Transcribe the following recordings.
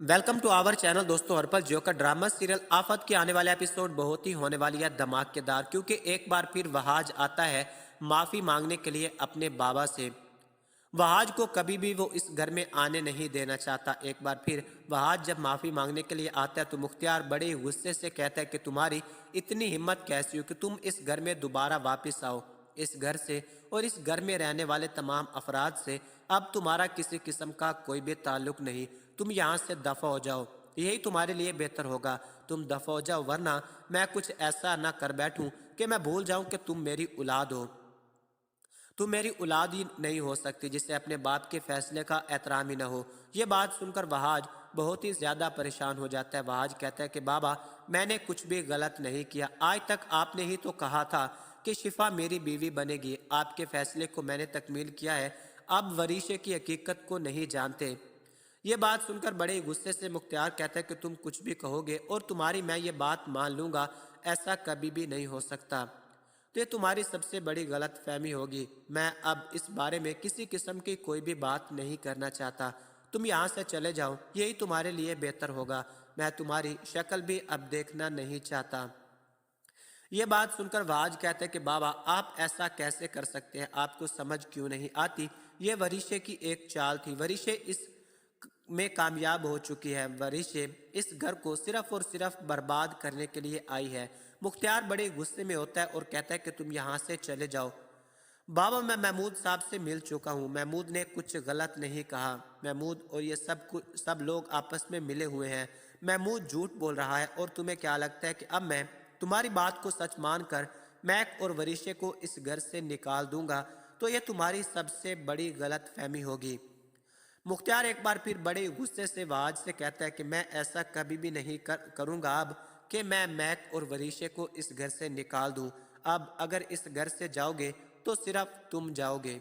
Welcome to our channel दोस्तों। हर पल जियो का ड्रामा सीरियल आफत के आने वाला एपिसोड बहुत ही होने वाली है धमाकेदार, क्योंकि एक बार फिर वहाज आता है माफी मांगने के लिए अपने बाबा से। वहाज को कभी भी वो इस घर में आने नहीं देना चाहता। एक बार फिर वहाज जब माफी मांगने के लिए आता है तो मुख्तियार बड़े गुस्से से कहता है कि तुम्हारी इतनी हिम्मत कैसी हो कि तुम इस घर में दोबारा वापस आओ। इस घर से और इस घर में रहने वाले तमाम अफराद से अब तुम्हारा किसी किस्म का कोई भी ताल्लुक नहीं। तुम यहाँ से दफा हो जाओ, यही तुम्हारे लिए बेहतर होगा। तुम दफा हो जाओ, वरना मैं कुछ ऐसा ना कर बैठूं कि मैं भूल जाऊं कि तुम मेरी औलाद हो। तुम मेरी औलाद ही नहीं हो सकती जिससे अपने बाप के फैसले का एहतराम ही ना हो। ये बात सुनकर वहाज बहुत ही ज़्यादा परेशान हो जाता है। वहाज कहता है कि बाबा, मैंने कुछ भी गलत नहीं किया। आज तक आपने ही तो कहा था कि शिफा मेरी बीवी बनेगी। आपके फैसले को मैंने तकमील किया है। अब वरीशे की हकीकत को नहीं जानते। ये बात सुनकर बड़े गुस्से से मुख्तियार कहता है कि तुम कुछ भी कहोगे और तुम्हारी मैं ये बात मान लूँगा, ऐसा कभी भी नहीं हो सकता। तो ये तुम्हारी सबसे बड़ी गलत फहमी होगी। मैं अब इस बारे में किसी किस्म की कोई भी बात नहीं करना चाहता। तुम यहाँ से चले जाओ, यही तुम्हारे लिए बेहतर होगा। मैं तुम्हारी शक्ल भी अब देखना नहीं चाहता। ये बात सुनकर वाज कहते हैं कि बाबा, आप ऐसा कैसे कर सकते हैं? आपको समझ क्यों नहीं आती? ये वरिशे की एक चाल थी। वरिशे इस में कामयाब हो चुकी है। वरिशे इस घर को सिर्फ और सिर्फ बर्बाद करने के लिए आई है। मुख्तियार बड़े गुस्से में होता है और कहता है कि तुम यहाँ से चले जाओ। बाबा, मैं महमूद साहब से मिल चुका हूँ। महमूद ने कुछ गलत नहीं कहा। महमूद और ये सब लोग आपस में मिले हुए हैं। महमूद झूठ बोल रहा है। और तुम्हें क्या लगता है कि अब मैं तुम्हारी बात को सच मानकर मैक और वरिशे को इस घर से निकाल दूंगा? तो यह तुम्हारी सबसे बड़ी गलत फहमी होगी। मुख्तियार एक बार फिर बड़े गुस्से से वाज से कहता है कि मैं ऐसा कभी भी नहीं करूंगा अब कि मैं मैक और वरीशे को इस घर से निकाल दूं। अब अगर इस घर से जाओगे तो सिर्फ तुम जाओगे।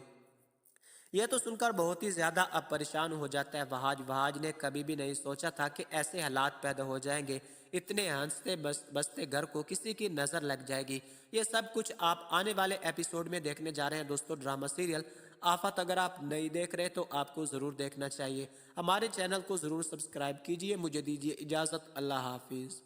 यह तो सुनकर बहुत ही ज़्यादा अब परेशान हो जाता है वहाज। वहाज ने कभी भी नहीं सोचा था कि ऐसे हालात पैदा हो जाएंगे। इतने हंसते बसते घर को किसी की नज़र लग जाएगी। ये सब कुछ आप आने वाले एपिसोड में देखने जा रहे हैं दोस्तों, ड्रामा सीरियल आफत। अगर आप नहीं देख रहे तो आपको ज़रूर देखना चाहिए। हमारे चैनल को ज़रूर सब्सक्राइब कीजिए। मुझे दीजिए इजाज़त। अल्लाह हाफिज़।